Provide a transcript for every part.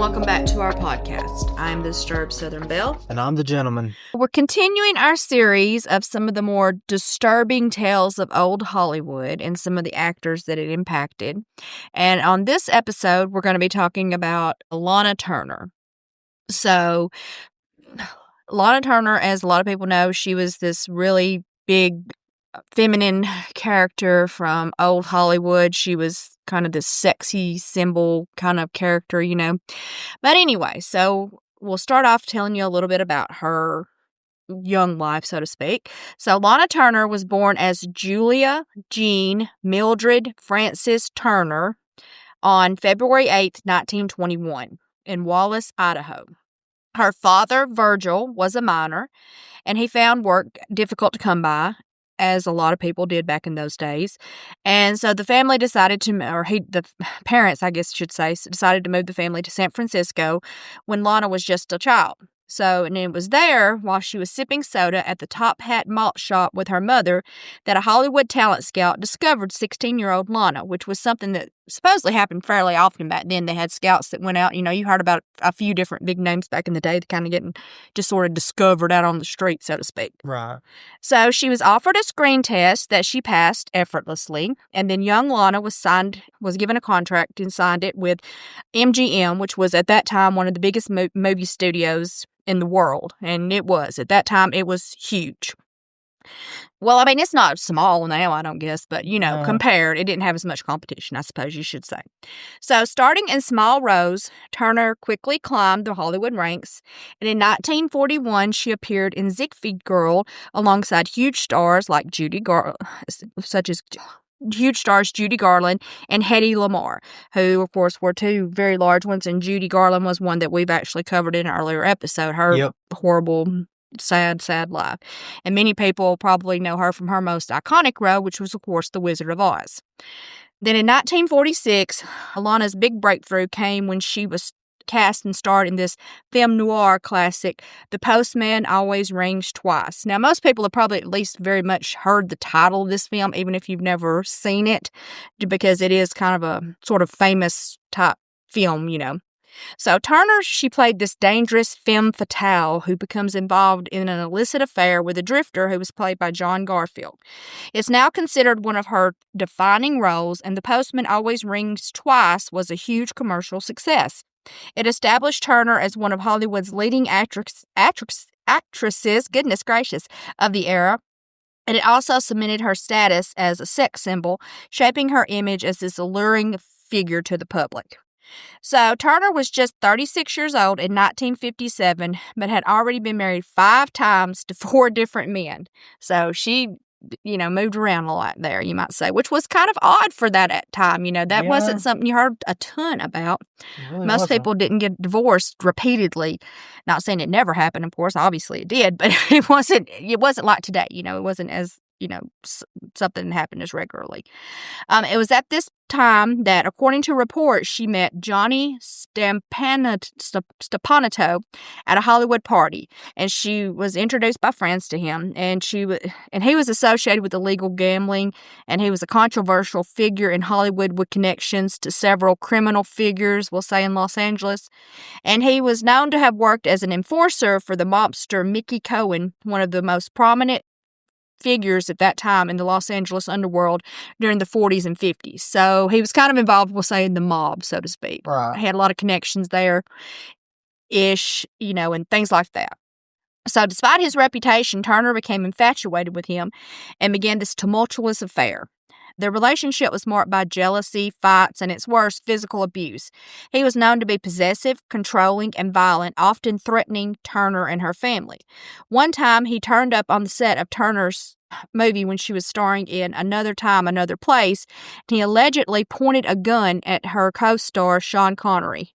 welcome back to our podcast. I'm the disturbed Southern Belle. And I'm the gentleman. We're continuing our series of some of the more disturbing tales of old Hollywood and some of the actors that it impacted. And on this episode, we're going to be talking about Lana Turner. So, Lana Turner, as a lot of people know, she was this really big feminine character from old Hollywood. She was kind of this sexy symbol kind of character, you know. But anyway, so we'll start off telling you a little bit about her young life, so to speak. So Lana Turner was born as Julia Jean Mildred Frances Turner on February 8th, 1921 in Wallace, Idaho. Her father, Virgil, was a miner, and he found work difficult to come by, as a lot of people did back in those days. And so the family decided the parents, I guess I should say, decided to move the family to San Francisco when Lana was just a child. So, and it was there while she was sipping soda at the Top Hat malt shop with her mother that a Hollywood talent scout discovered 16-year-old Lana, which was something that supposedly happened fairly often back then. They had scouts that went out, you know, you heard about a few different big names back in the day that kind of getting just sort of discovered out on the street, so to speak. Right. So she was offered a screen test that she passed effortlessly, and then young Lana was given a contract and signed it with MGM, which was at that time one of the biggest movie studios in the world, and at that time, it was huge. Well, I mean, it's not small now, I don't guess, but, you know, compared, it didn't have as much competition, I suppose you should say. So, starting in small roles, Turner quickly climbed the Hollywood ranks, and in 1941, she appeared in Ziegfeld Girl alongside huge stars like Judy Garland and Hedy Lamarr, who, of course, were two very large ones, and Judy Garland was one that we've actually covered in an earlier episode, her horrible, sad life. And many people probably know her from her most iconic role, which was, of course, The Wizard of Oz. Then in 1946, Lana's big breakthrough came when she was cast and starred in this film noir classic, The Postman Always Rings Twice. Now, most people have probably at least very much heard the title of this film, even if you've never seen it, because it is kind of a sort of famous type film, you know. So Turner, she played this dangerous femme fatale who becomes involved in an illicit affair with a drifter who was played by John Garfield. It's now considered one of her defining roles, and The Postman Always Rings Twice was a huge commercial success. It established Turner as one of Hollywood's leading actresses, goodness gracious, of the era, and it also cemented her status as a sex symbol, shaping her image as this alluring figure to the public. So Turner was just 36 years old in 1957, but had already been married 5 times to 4 different men. So she, you know, moved around a lot there, you might say, which was kind of odd for that time. You know, that wasn't something you heard a ton about. Really Most people didn't get divorced repeatedly. Not saying it never happened, of course, obviously it did, but it wasn't like today. You know, it wasn't as, you know, something that happened as regularly. It was at this time that, according to reports, she met Johnny Stompanato at a Hollywood party, and she was introduced by friends to him, and he was associated with illegal gambling, and he was a controversial figure in Hollywood with connections to several criminal figures, we'll say, in Los Angeles, and he was known to have worked as an enforcer for the mobster Mickey Cohen, one of the most prominent figures at that time in the Los Angeles underworld during the 40s and 50s. So he was kind of involved, we'll say, in the mob, so to speak. Right. He had a lot of connections there-ish, you know, and things like that. So despite his reputation, Turner became infatuated with him and began this tumultuous affair. Their relationship was marked by jealousy, fights, and its worst, physical abuse. He was known to be possessive, controlling, and violent, often threatening Turner and her family. One time, he turned up on the set of Turner's movie when she was starring in Another Time, Another Place, and he allegedly pointed a gun at her co-star, Sean Connery.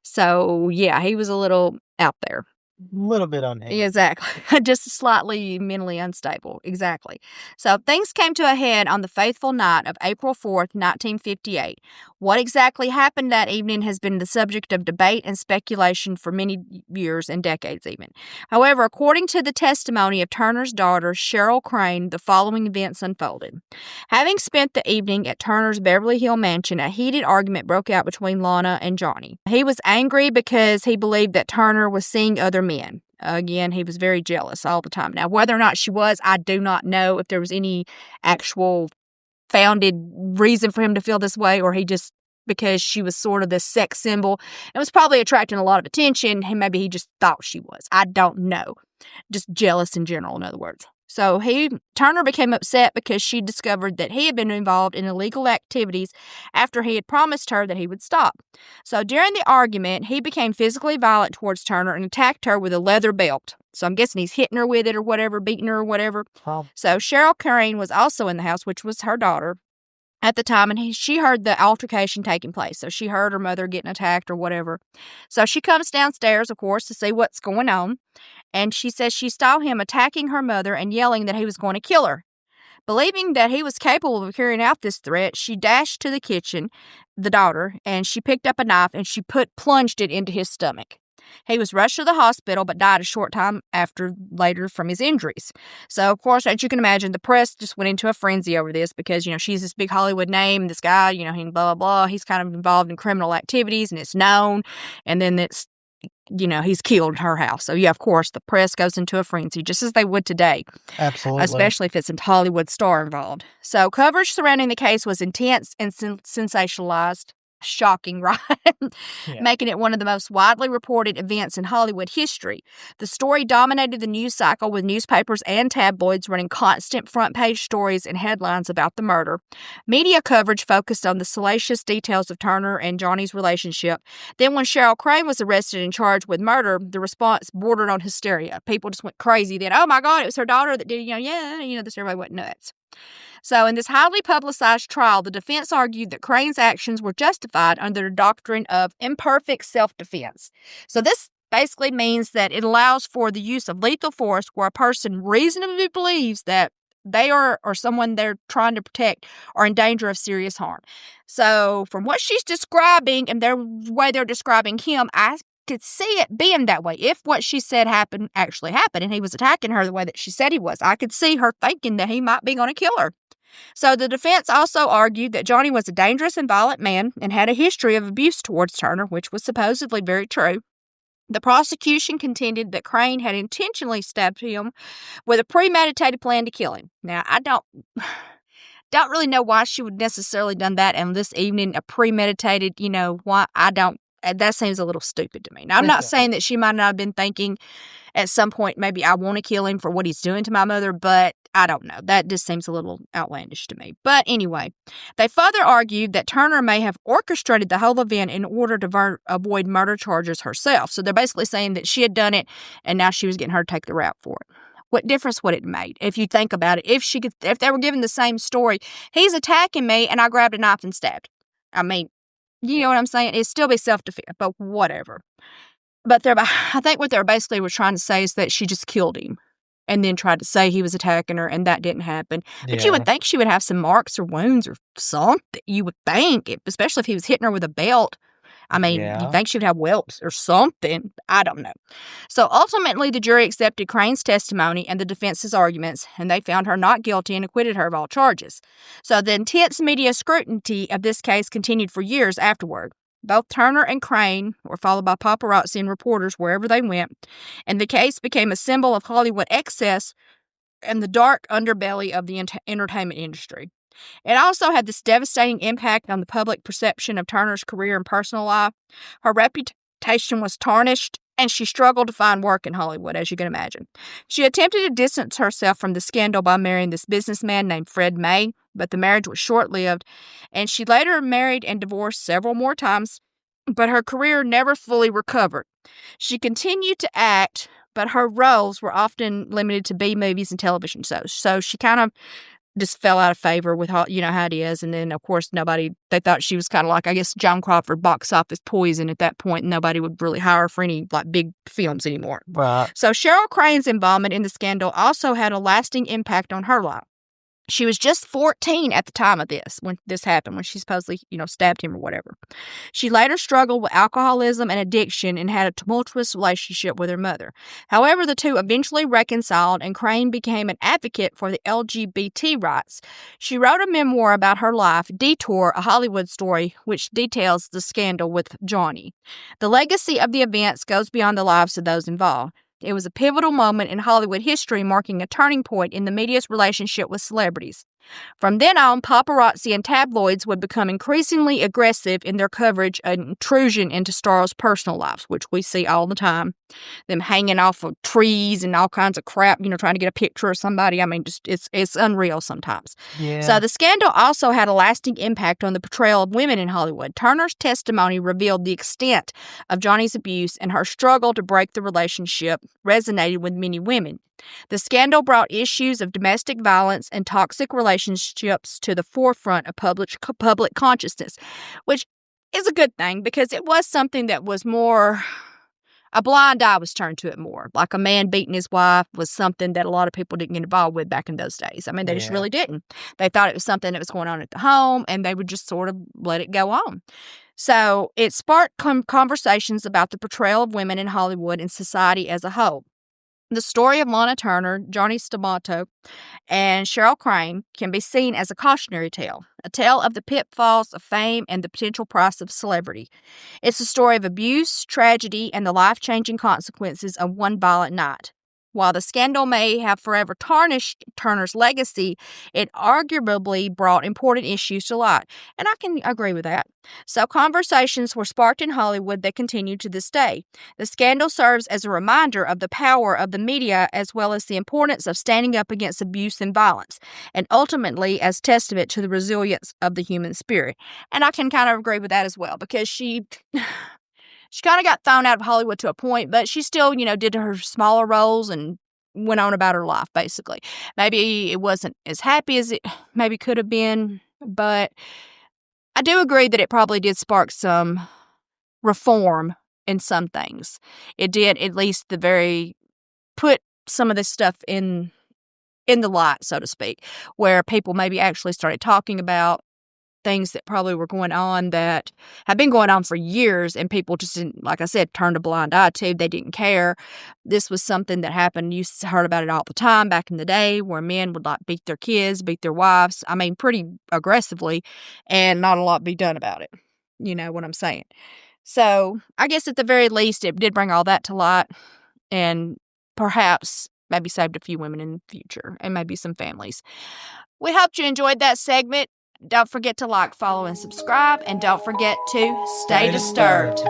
So, yeah, he was a little out there. little bit unhinged. Exactly. Just slightly mentally unstable. Exactly. So things came to a head on the fateful night of April 4th, 1958. What exactly happened that evening has been the subject of debate and speculation for many years and decades even. However, according to the testimony of Turner's daughter, Cheryl Crane, the following events unfolded. Having spent the evening at Turner's Beverly Hill mansion, a heated argument broke out between Lana and Johnny. He was angry because he believed that Turner was seeing other men. Again, he was very jealous all the time. Now, whether or not she was, I do not know if there was any actual founded reason for him to feel this way, or he just, because she was sort of this sex symbol and was probably attracting a lot of attention, and maybe he just thought she was. I don't know. Just jealous in general, in other words. So Turner became upset because she discovered that he had been involved in illegal activities after he had promised her that he would stop. So during the argument, he became physically violent towards Turner and attacked her with a leather belt. So I'm guessing he's hitting her with it or whatever, beating her or whatever. So Cheryl Crane was also in the house, which was her daughter at the time, and she heard the altercation taking place. So she heard her mother getting attacked or whatever. So she comes downstairs, of course, to see what's going on. And she says she saw him attacking her mother and yelling that he was going to kill her. Believing that he was capable of carrying out this threat, she dashed to the kitchen, the daughter, and she picked up a knife and she plunged it into his stomach. He was rushed to the hospital but died a short time later from his injuries. So, of course, as you can imagine, the press just went into a frenzy over this because, she's this big Hollywood name. This guy, he blah, blah, blah. He's kind of involved in criminal activities and it's known. And then it's he's killed her house. So, yeah, of course, the press goes into a frenzy, just as they would today. Absolutely. Especially if it's a Hollywood star involved. So, coverage surrounding the case was intense and sensationalized. Shocking, right? Yeah. Making it one of the most widely reported events in Hollywood history. The story dominated the news cycle, with newspapers and tabloids running constant front-page stories and headlines about the murder. Media coverage focused on the salacious details of Turner and Johnny's relationship. Then when Cheryl Crane was arrested and charged with murder, the response bordered on hysteria. People just went crazy then. Oh my God, it was her daughter that did, this, everybody went nuts. So in this highly publicized trial, the defense argued that Crane's actions were justified under the doctrine of imperfect self-defense. So this basically means that it allows for the use of lethal force where a person reasonably believes that they or someone they're trying to protect are in danger of serious harm. So from what she's describing and their way they're describing him, I could see it being that way. If what she said actually happened and he was attacking her the way that she said he was, I could see her thinking that he might be going to kill her. So the defense also argued that Johnny was a dangerous and violent man and had a history of abuse towards Turner, which was supposedly very true. The prosecution contended that Crane had intentionally stabbed him with a premeditated plan to kill him. Now, I don't really know why she would necessarily done that, and this evening a premeditated, why I don't. That seems a little stupid to me. Now, I'm not saying that she might not have been thinking at some point, maybe I want to kill him for what he's doing to my mother, but I don't know. That just seems a little outlandish to me. But anyway, they further argued that Turner may have orchestrated the whole event in order to avoid murder charges herself. So they're basically saying that she had done it, and now she was getting her to take the rap for it. What difference would it make if you think about it? If they were given the same story, he's attacking me, and I grabbed a knife and stabbed. I mean, you know what I'm saying? It'd still be self-defense, but whatever. But I think what they basically were trying to say is that she just killed him and then tried to say he was attacking her, and that didn't happen. But you would think she would have some marks or wounds or something. You would think, especially if he was hitting her with a belt. I mean, you'd think she would have whelps or something. I don't know. So ultimately, the jury accepted Crane's testimony and the defense's arguments, and they found her not guilty and acquitted her of all charges. So the intense media scrutiny of this case continued for years afterward. Both Turner and Crane were followed by paparazzi and reporters wherever they went, and the case became a symbol of Hollywood excess and the dark underbelly of the entertainment industry. It also had this devastating impact on the public perception of Turner's career and personal life. Her reputation was tarnished, and she struggled to find work in Hollywood, as you can imagine. She attempted to distance herself from the scandal by marrying this businessman named Fred May, but the marriage was short-lived, and she later married and divorced several more times, but her career never fully recovered. She continued to act, but her roles were often limited to B-movies and television shows. So she kind of just fell out of favor with how, how it is. And then, of course, they thought she was kind of like, I guess, Joan Crawford box office poison at that point. And nobody would really hire her for any like big films anymore. Right. So Cheryl Crane's involvement in the scandal also had a lasting impact on her life. She was just 14 at the time of this, when this happened, when she supposedly, stabbed him or whatever. She later struggled with alcoholism and addiction and had a tumultuous relationship with her mother. However, the two eventually reconciled, and Crane became an advocate for the LGBT rights. She wrote a memoir about her life, Detour, a Hollywood story, which details the scandal with Johnny. The legacy of the events goes beyond the lives of those involved. It was a pivotal moment in Hollywood history, marking a turning point in the media's relationship with celebrities. From then on, paparazzi and tabloids would become increasingly aggressive in their coverage and intrusion into stars' personal lives, which we see all the time. Them hanging off of trees and all kinds of crap, trying to get a picture of somebody. I mean, just it's unreal sometimes. Yeah. So the scandal also had a lasting impact on the portrayal of women in Hollywood. Turner's testimony revealed the extent of Johnny's abuse, and her struggle to break the relationship resonated with many women. The scandal brought issues of domestic violence and toxic relationships to the forefront of public consciousness, which is a good thing because it was something that was more, a blind eye was turned to it more. Like a man beating his wife was something that a lot of people didn't get involved with back in those days. I mean, they just really didn't. They thought it was something that was going on at the home, and they would just sort of let it go on. So it sparked conversations about the portrayal of women in Hollywood and society as a whole. The story of Lana Turner, Johnny Stompanato, and Cheryl Crane can be seen as a cautionary tale, a tale of the pitfalls of fame and the potential price of celebrity. It's a story of abuse, tragedy, and the life-changing consequences of one violent night. While the scandal may have forever tarnished Turner's legacy, it arguably brought important issues to light, and I can agree with that. So conversations were sparked in Hollywood that continue to this day. The scandal serves as a reminder of the power of the media as well as the importance of standing up against abuse and violence, and ultimately as testament to the resilience of the human spirit. And I can kind of agree with that as well, because she kind of got thrown out of Hollywood to a point, but she still, did her smaller roles and went on about her life, basically. Maybe it wasn't as happy as it maybe could have been, but I do agree that it probably did spark some reform in some things. It did, at least put some of this stuff in the light, so to speak, where people maybe actually started talking about things that probably were going on that have been going on for years, and people just didn't, like I said, turned a blind eye to. They didn't care. This was something that happened. You heard about it all the time back in the day, where men would like beat their kids, beat their wives. I mean, pretty aggressively, and not a lot be done about it. You know what I'm saying? So I guess at the very least, it did bring all that to light, and perhaps maybe saved a few women in the future, and maybe some families. We hope you enjoyed that segment. Don't forget to like, follow, and subscribe. And don't forget to stay disturbed.